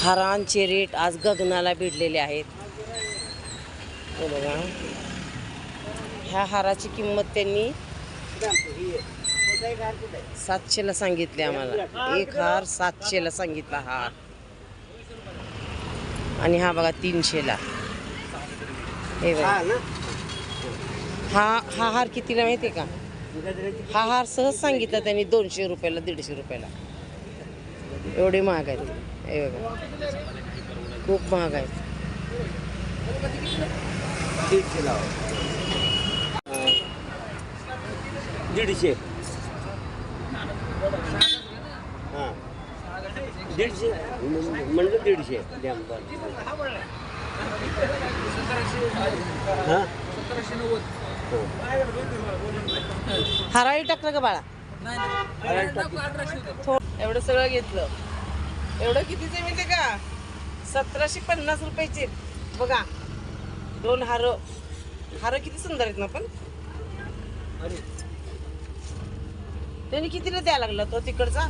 हारांचे rate आज गगनाला भिडलेले आहेत. हे बघा, ह्या हाराची किंमत त्यांनी 700ला सांगितली आम्हाला. एक हार 700ला सांगितला हार. आणि हा बघा 300ला. हे बघा, हा हार कितीला माहिती आहे का? हा हार सहज सांगितला त्यांनी 200 रुपयाला, 150 रुपयाला. एवढे महाग आहेत. हे बघा, खूप महाग आहेत. 150. हां 150 म्हणलं 150 द्या. हां हराळी टाकलं का बाळा? एवढं सगळं घेतलं. एवढं कितीचे माहिती का? 1750 रुपयाचे. बघा, 2 हार किती सुंदर आहेत ना. पण त्यांनी कितीला द्यायला लागला तो तिकडचा?